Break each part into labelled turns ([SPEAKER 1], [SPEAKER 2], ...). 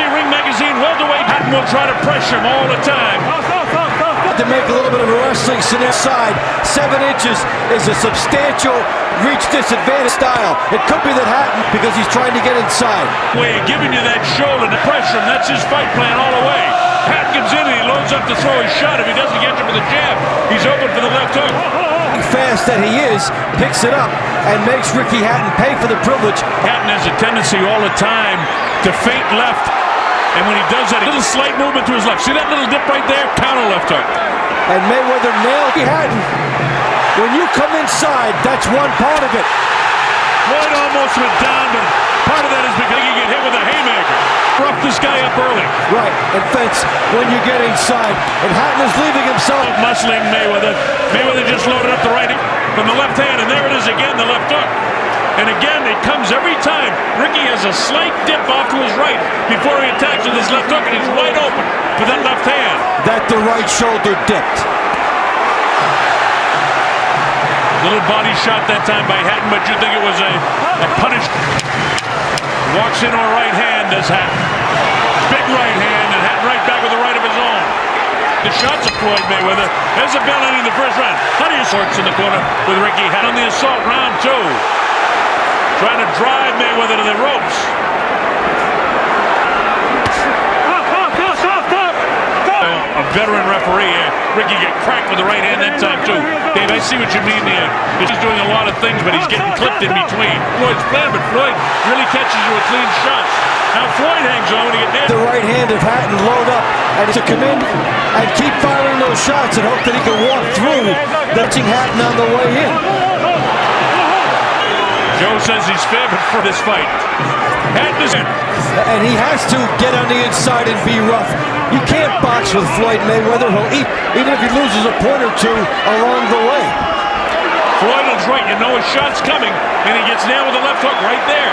[SPEAKER 1] WBC Ring Magazine welterweight. Hatton will try to pressure him all the time.
[SPEAKER 2] To make a little bit of a wrestling side, 7 inches is a substantial reach disadvantage style. It could be that Hatton, because he's trying to get inside.
[SPEAKER 1] Way of giving you that shoulder to pressure him. That's his fight plan all the way. Hatton comes in and he loads up to throw his shot. If he doesn't get you with a jab, he's open for the left hook.
[SPEAKER 2] Fast that he is, picks it up and makes Ricky Hatton pay for the privilege.
[SPEAKER 1] Hatton has a tendency all the time to feint left. And when he does that, a little slight movement to his left. See that little dip right there? Counter left hook.
[SPEAKER 2] And Mayweather nailed Hatton. When you come inside, that's one part of it.
[SPEAKER 1] Floyd almost went down, but part of that is because he get hit with a haymaker. Rough this guy up early.
[SPEAKER 2] Right, and fence when you get inside. And Hatton is leaving himself.
[SPEAKER 1] Muscling Mayweather. Mayweather just loaded up the right from the left hand, and there it is again, the left hook. And again, it comes every time. Ricky has a slight dip off to his right before he attacks with his left hook, and he's wide open for that left hand.
[SPEAKER 2] That the right shoulder dipped.
[SPEAKER 1] Little body shot that time by Hatton, but you think it was a punish. Walks in on a right hand, does Hatton. Big right hand, and Hatton right back with the right of his own. The shots of Floyd Mayweather. There's a bell ending the first round. Plenty of sorts in the corner with Ricky Hatton on the assault, round 2. Trying to drive Mayweather to the ropes. A veteran referee here. Ricky get cracked with the right hand that time too. Dave, I see what you mean there. He's doing a lot of things, but he's getting clipped in between. Floyd's playing, but Floyd really catches you with clean shots. Now Floyd hangs on when he gets
[SPEAKER 2] the right hand of Hatton load up and to come in and keep firing those shots and hope that he can walk through touching Hatton on the way in.
[SPEAKER 1] Joe says he's favored for this fight. Hatton is in.
[SPEAKER 2] And he has to get on the inside and be rough. You can't box with Floyd Mayweather. He'll eat, even if he loses a point or two along the way.
[SPEAKER 1] Floyd is right. You know his shot's coming, and he gets nailed with the left hook right there.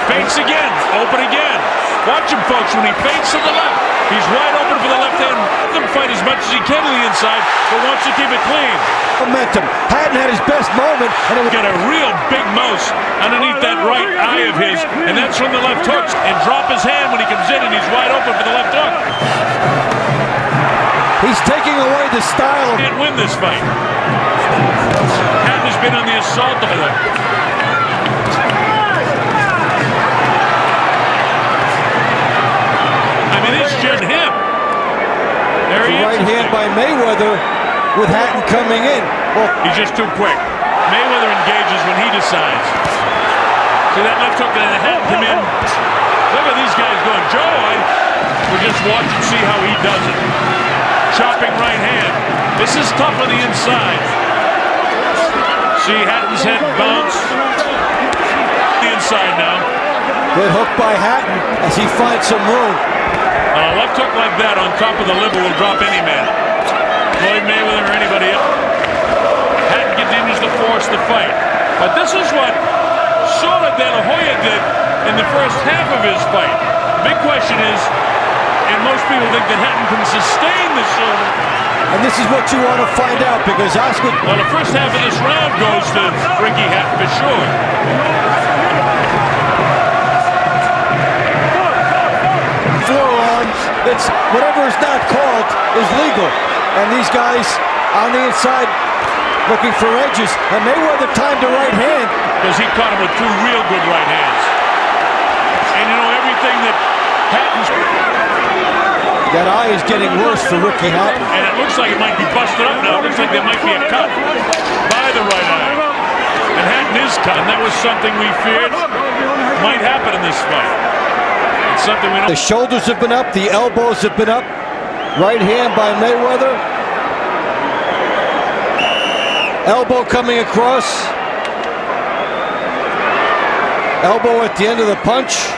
[SPEAKER 1] Feints again. Open again. Watch him, folks. When he feints to the left, he's wide open for the left hand. Let him fight as much as he can to the inside, but wants to keep it clean.
[SPEAKER 2] Momentum. Hatton had his best moment, and it was
[SPEAKER 1] got a real big mouse underneath that right eye of his, and that's from the left hooks. And drop his hand when he comes in, and he's wide open for the left hook.
[SPEAKER 2] He's taking away the style.
[SPEAKER 1] Can't win this fight. Hatton has been on the assault of it. I mean, it's just him. There he is.
[SPEAKER 2] Right hand by Mayweather with Hatton coming in.
[SPEAKER 1] Well, he's just too quick. Mayweather engages when he decides. See that left hook and Hatton come in. Look at these guys going. Joe, we'll just watch and see how he does it. Chopping right hand. This is tough on the inside. See Hatton's head bounce. The inside now.
[SPEAKER 2] Good hook by Hatton as he finds some room.
[SPEAKER 1] A left hook like that on top of the liver will drop any man. Floyd Mayweather or anybody else. Hatton continues to force the fight. But this is what sort of De La Hoya did in the first half of his fight. The big question is, and most people think that Hatton can sustain the shoulder.
[SPEAKER 2] And this is what you want to find out because Oscar...
[SPEAKER 1] Well, the first half of this round goes to Ricky Hatton for sure.
[SPEAKER 2] Forearms, it's whatever is not called is legal. And these guys on the inside looking for edges. And Mayweather timed the right hand.
[SPEAKER 1] Because he caught him with 2 real good right hands. And you know, everything that Hatton's...
[SPEAKER 2] That eye is getting worse for Ricky Hatton.
[SPEAKER 1] And it looks like it might be busted up now. It looks like there might be a cut by the right eye. And Hatton is cut. And that was something we feared might happen in this fight. It's something we don't...
[SPEAKER 2] The shoulders have been up. The elbows have been up. Right hand by Mayweather. Elbow coming across. Elbow at the end of the punch.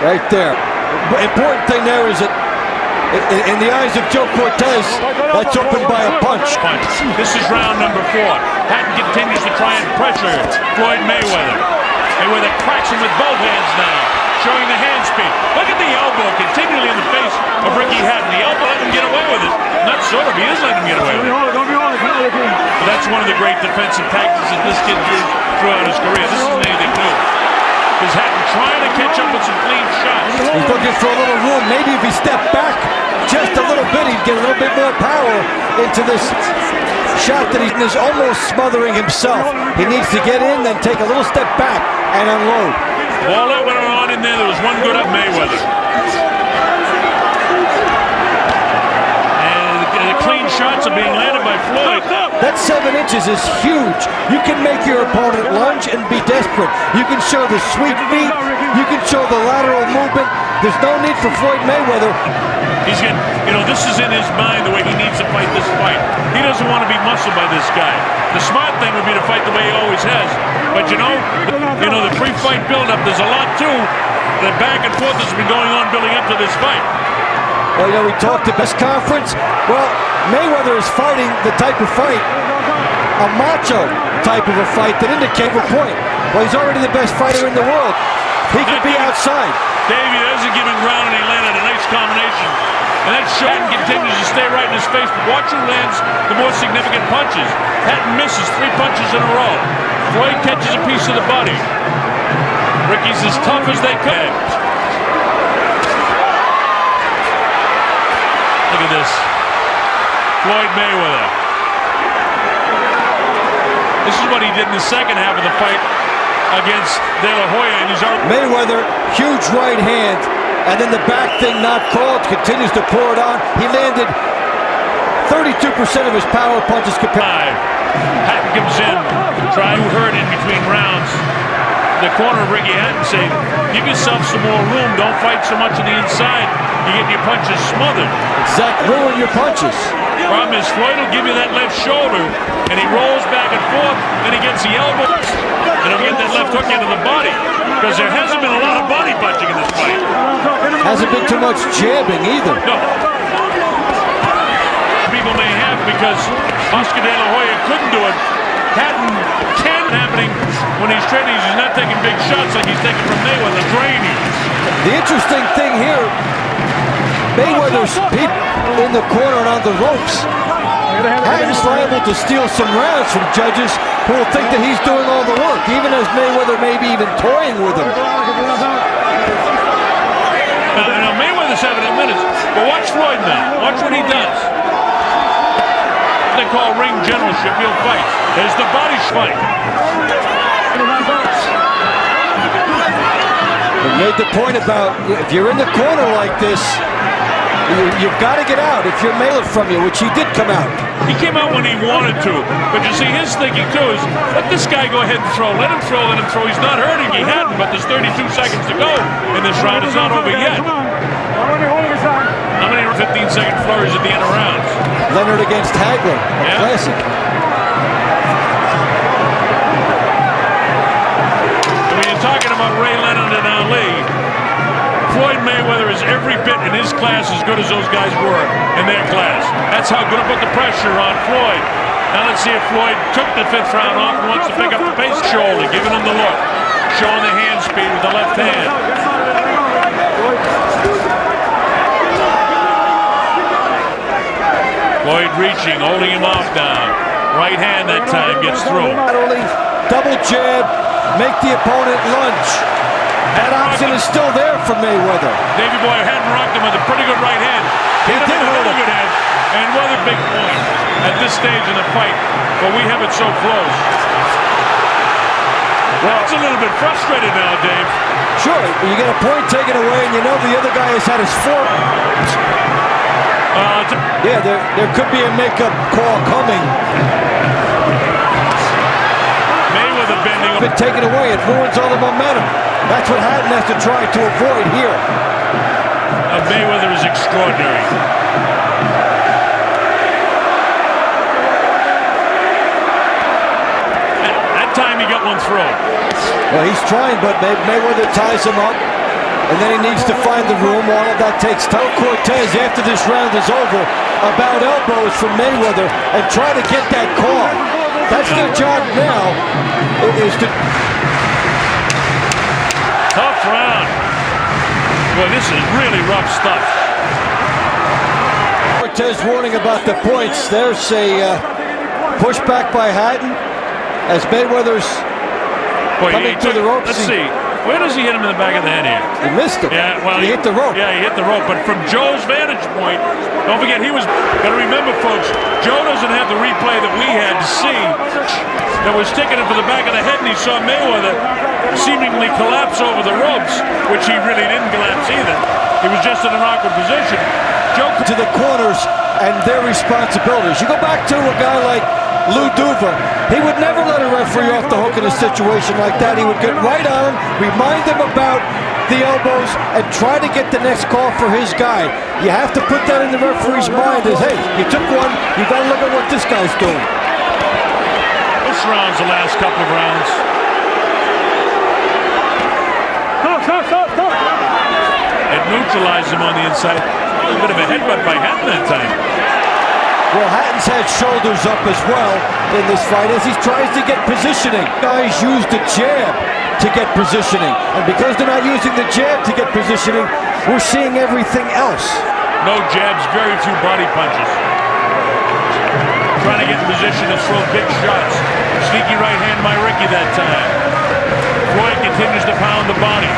[SPEAKER 2] Right there. Important thing there is that in the eyes of Joe Cortez, that's opened by a punch.
[SPEAKER 1] This is round number 4. Hatton continues to try and pressure Floyd Mayweather. Mayweather cracks him with both hands now, showing the hand speed. Look at the elbow continually in the face of Ricky Hatton. The elbow let him get away with it. Not sort of, he is letting him get away with it. But that's one of the great defensive tactics that this kid used throughout his career. This isn't anything new. Is Hatton trying to catch up with some clean shots?
[SPEAKER 2] He's looking for a little room. Maybe if he stepped back just a little bit, he'd get a little bit more power into this shot that he's almost smothering himself. He needs to get in, then take a little step back and unload.
[SPEAKER 1] All that went on in there was one good up Mayweather. And the clean shots are being landed by Floyd.
[SPEAKER 2] That 7 inches is huge. You can make your opponent lunge and be desperate. You can show the sweep feet. You can show the lateral movement. There's no need for Floyd Mayweather.
[SPEAKER 1] He's getting, this is in his mind the way he needs to fight this fight. He doesn't want to be muscled by this guy. The smart thing would be to fight the way he always has. But the pre-fight build-up, there's a lot too. The back and forth has been going on building up to this fight.
[SPEAKER 2] Well, we talked at this conference. Well, Mayweather is fighting the type of fight, a macho type of a fight that indicates a point. Well, he's already the best fighter in the world. He could be outside.
[SPEAKER 1] Davey, there's a giving ground, and he landed a nice combination. And that Hatton continues to stay right in his face, but watch who lands the more significant punches. Hatton misses 3 punches in a row. Floyd catches a piece of the body. Ricky's as tough as they could. Look at this. Floyd Mayweather. This is what he did in the second half of the fight against De La Hoya, and he's already...
[SPEAKER 2] Mayweather, huge right hand, and then the back thing not called, continues to pour it on. He landed 32% of his power punches compared.
[SPEAKER 1] Hatton comes in, trying to hurt in between rounds. The corner of Ricky Hatton saying, give yourself some more room, don't fight so much on the inside. You get your punches smothered.
[SPEAKER 2] Exactly, ruin your punches.
[SPEAKER 1] Problem is, Floyd will give you that left shoulder, and he rolls back and forth, and he gets the elbow, and he'll get that left hook into the body, because there hasn't been a lot of body punching in this fight.
[SPEAKER 2] Hasn't been too much jabbing either.
[SPEAKER 1] No. People may have, because Oscar De La Hoya couldn't do it. Hatton can happening when he's training. He's not taking big shots like he's taking from Mayweather, draining.
[SPEAKER 2] The interesting thing here, Mayweather's in the corner and on the ropes. Hatton's liable to steal some rounds from judges who will think that he's doing all the work, even as Mayweather may be even toying with him.
[SPEAKER 1] Now Mayweather's having a minute, but watch Floyd now. Watch what he does. They call ring generalship. He'll fight. There's the body fight.
[SPEAKER 2] He made the point about if you're in the corner like this, you've got to get out if you're Mayweather from you, which he did come out.
[SPEAKER 1] He came out when he wanted to, but you see his thinking too is let this guy go ahead and throw. Let him throw, let him throw. He's not hurting. He hadn't, but there's 32 seconds to go in this round. It's not over yet. How many 15-second flurries at the end of rounds?
[SPEAKER 2] Leonard against Hagler, a classic.
[SPEAKER 1] I mean, you're talking about Ray Leonard and Ali. Floyd Mayweather is every bit in his class as good as those guys were in their class. That's how good to put the pressure on Floyd. Now let's see if Floyd took the 5th round off and wants to pick up the pace. Shoulder, giving him the look. Showing the hand speed with the left hand. Floyd reaching, holding him off now. Right hand that time gets through.
[SPEAKER 2] Not only double jab, make the opponent lunge. That option is still there for Mayweather.
[SPEAKER 1] Davey Boy hadn't rocked him with a pretty good right hand.
[SPEAKER 2] He did hold
[SPEAKER 1] a good hand. And Weather big point at this stage in the fight, but we have it so close. Well, it's a little bit frustrated now, Dave.
[SPEAKER 2] Sure, you get a point taken away, and you know the other guy has had his four. Yeah, there could be a makeup call coming.
[SPEAKER 1] Mayweather bending.
[SPEAKER 2] Been taken away, it ruins all the momentum. That's what Hatton has to try to avoid here.
[SPEAKER 1] Mayweather is extraordinary. That time he got one throw.
[SPEAKER 2] Well, he's trying, but Mayweather ties him up, and then he needs to find the room. All of that takes time. Cortez, after this round is over, about elbows from Mayweather and try to get that call. That's their job now, is to...
[SPEAKER 1] Tough round. Boy, this is really rough stuff.
[SPEAKER 2] Cortez warning about the points. There's a pushback by Hatton as Mayweather's coming to the ropes.
[SPEAKER 1] Let's see. Where does he hit him in the back of the head here?
[SPEAKER 2] He missed him.
[SPEAKER 1] Yeah, well,
[SPEAKER 2] he hit the rope.
[SPEAKER 1] Yeah, he hit the rope. But from Joe's vantage point, don't forget, he was... Got to remember, folks, Joe doesn't have the replay that we had to see that was sticking him for the back of the head, and he saw Mayweather seemingly collapse over the ropes, which he really didn't collapse either. He was just in an awkward position. Joe...
[SPEAKER 2] To the corners and their responsibilities. You go back to a guy like Lou Duva, he would never let a referee off the hook in a situation like that. He would get right on, remind them about the elbows, and try to get the next call for his guy. You have to put that in the referee's mind as, hey, you took one, you got to look at what this guy's doing.
[SPEAKER 1] This round's the last couple of rounds. It neutralized him on the inside. A bit of a headbutt by Hatton that time.
[SPEAKER 2] Well, Hatton's had shoulders up as well in this fight as he tries to get positioning. Guys use the jab to get positioning. And because they're not using the jab to get positioning, we're seeing everything else.
[SPEAKER 1] No jabs, very few body punches. Trying to get in position to throw big shots. Sneaky right hand by Ricky that time. Floyd continues to pound the body.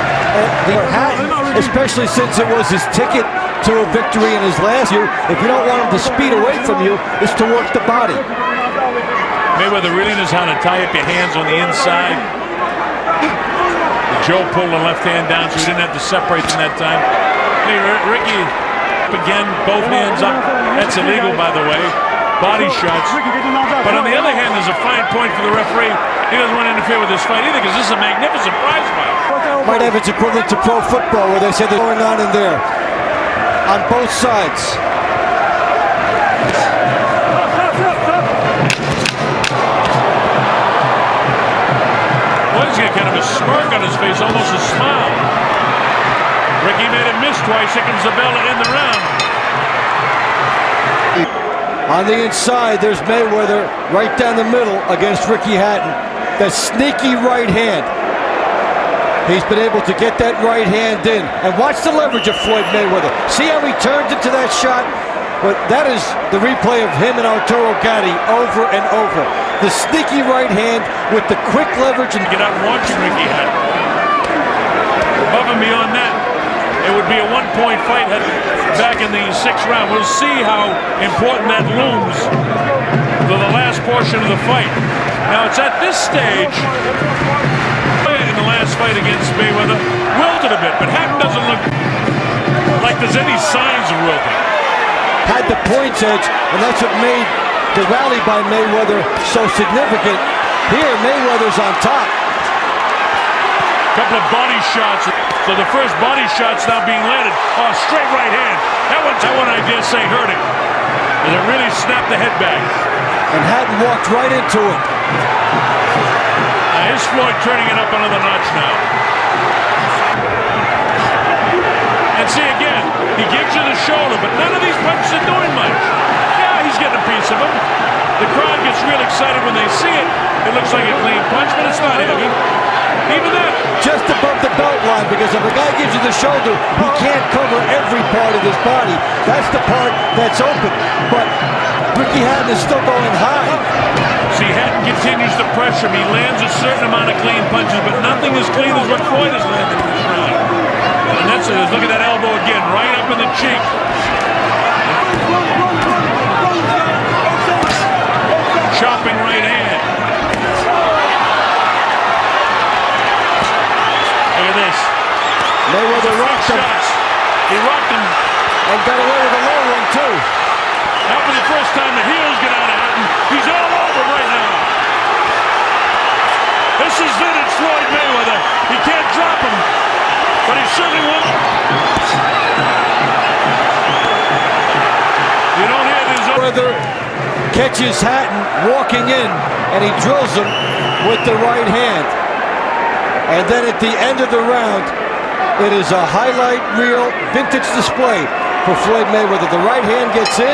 [SPEAKER 2] Hatton, especially since it was his ticket to a victory in his last year, if you don't want him to speed away from you, is to work the body.
[SPEAKER 1] Mayweather really knows how to tie up your hands on the inside. Joe pulled the left hand down so he didn't have to separate them that time. Hey, Ricky, again, both hands up. That's illegal, by the way. Body shots. But on the other hand, there's a fine point for the referee. He doesn't want to interfere with this fight either because this is a magnificent prize fight.
[SPEAKER 2] Might have its equivalent to pro football where they say they're going on in there. On both sides.
[SPEAKER 1] Well, he's got kind of a smirk on his face, almost a smile. Ricky made him miss twice. Here comes the bell to end the round.
[SPEAKER 2] On the inside, there's Mayweather right down the middle against Ricky Hatton. The sneaky right hand. He's been able to get that right hand in. And watch the leverage of Floyd Mayweather. See how he turns into that shot? But that is the replay of him and Arturo Gatti over and over. The sneaky right hand with the quick leverage. And
[SPEAKER 1] get out and watch Ricky Hatton. Above and beyond that, it would be a one-point fight back in the 6th round. We'll see how important that looms to the last portion of the fight. Now, it's at this stage, in the last fight against Mayweather, wilted a bit, but Hatton doesn't look like there's any signs of wilting.
[SPEAKER 2] Had the points edge, and that's what made the rally by Mayweather so significant. Here, Mayweather's on top.
[SPEAKER 1] Couple of body shots. So the first body shot's now being landed. Oh, straight right hand. That one I dare say hurt him. And it really snapped the head back.
[SPEAKER 2] And Hatton walked right into it.
[SPEAKER 1] Now here's Floyd turning it up another notch now. And see again, he gives you the shoulder, but none of these punches are doing much. Yeah, he's getting a piece of him. The crowd gets real excited when they see it. It looks like a clean punch, but it's not heavy. Even that.
[SPEAKER 2] Just above the belt line, because if a guy gives you the shoulder, he can't cover every part of his body. That's the part that's open. But Ricky Hatton is still going high.
[SPEAKER 1] See, Hatton continues to pressure him. He lands a certain amount of clean punches, but nothing as clean as what Floyd has landed in this round. And that's it. Look at that elbow again, right up in the cheek. Chopping right hand. Look at this.
[SPEAKER 2] Mayweather rocked him.
[SPEAKER 1] He rocked him.
[SPEAKER 2] And got away with a low one, too.
[SPEAKER 1] Not for the first time the heels get out of Hatton. He's all over right now. This is vintage Floyd Mayweather. He can't drop him, but he certainly won't. You don't hear this.
[SPEAKER 2] Mayweather catches Hatton walking in, and he drills him with the right hand. And then at the end of the round, it is a highlight reel vintage display for Floyd Mayweather. The right hand gets in,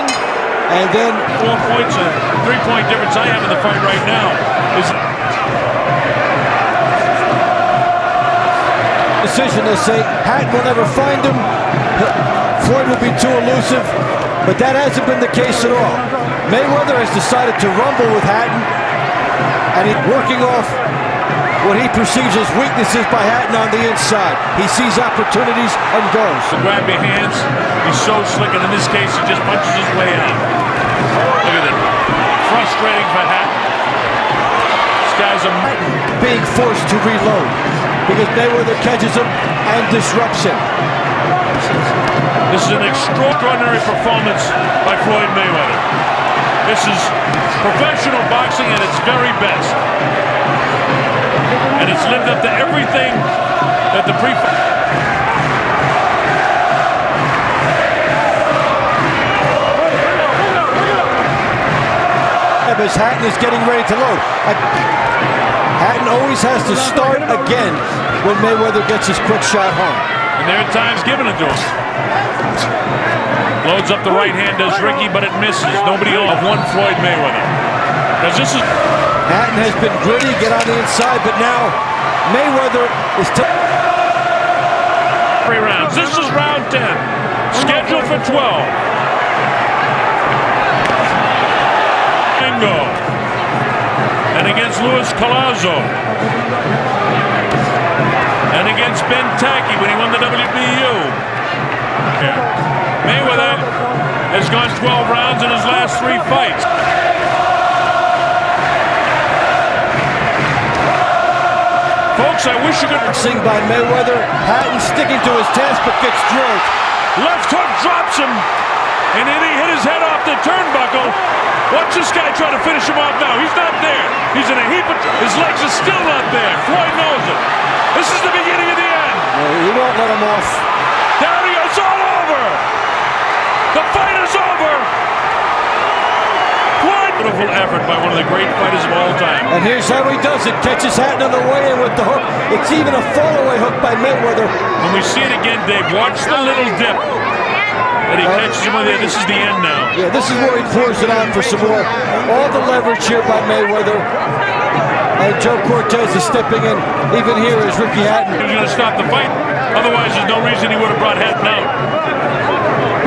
[SPEAKER 2] and then
[SPEAKER 1] 4 points, a 3-point difference I have in the fight right now is
[SPEAKER 2] decision. They say Hatton will never find him. Floyd will be too elusive, but that hasn't been the case at all. Mayweather has decided to rumble with Hatton, and he's working off what he perceives as weaknesses by Hatton on the inside. He sees opportunities and goes.
[SPEAKER 1] Grab your hands. He's so slick, and in this case, he just punches his way out. Look at it. Frustrating for Hatton. This guy's a...
[SPEAKER 2] Being forced to reload because Mayweather catches him and disrupts him.
[SPEAKER 1] This is an extraordinary performance by Floyd Mayweather. This is professional boxing at its very best. And it's lived up to everything that the pre-fight.
[SPEAKER 2] As Hatton is getting ready to load. Hatton always has to start again when Mayweather gets his quick shot home.
[SPEAKER 1] And there are times given it to him. Loads up the right hand, does Ricky, but it misses. Nobody of one Floyd Mayweather. Because this is...
[SPEAKER 2] Hatton has been gritty, get on the inside, but now Mayweather is...
[SPEAKER 1] 3 rounds. This is round 10. Scheduled for 12. Bingo. And against Luis Collazo. And against Ben Tacky when he won the WBU. Mayweather has gone 12 rounds in his last 3 fights. Folks, I wish you could...
[SPEAKER 2] Sing by Mayweather. Hatton sticking to his task but gets drilled.
[SPEAKER 1] Left hook drops him. And then he hit his head off the turnbuckle. Watch this guy try to finish him off now. He's not there. He's in a heap of... His legs are still not there. Floyd knows it. This is the beginning of the end.
[SPEAKER 2] He won't let him off.
[SPEAKER 1] There he is. It's all over. The fight is over. Floyd. Beautiful effort by one of the great fighters of all time.
[SPEAKER 2] And here's how he does it. Catches Hatton on the way in with the hook. It's even a fall-away hook by Mayweather.
[SPEAKER 1] When we see it again, Dave, watch the little dip. And he catches him with it. This is the end now.
[SPEAKER 2] Yeah, this is where he pours it on for some more. All the leverage here by Mayweather. And Joe Cortez is stepping in. Even here is Ricky Hatton.
[SPEAKER 1] He was going to stop the fight. Otherwise, there's no reason he would have brought Hatton out.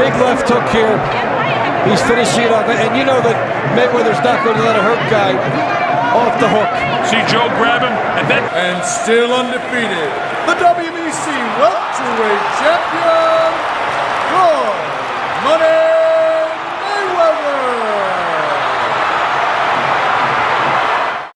[SPEAKER 2] Big left hook here. He's finishing it off. And you know that Mayweather's not going to let a hurt guy off the hook.
[SPEAKER 1] See Joe grab him. And then...
[SPEAKER 3] And still undefeated, the WBC welterweight champion,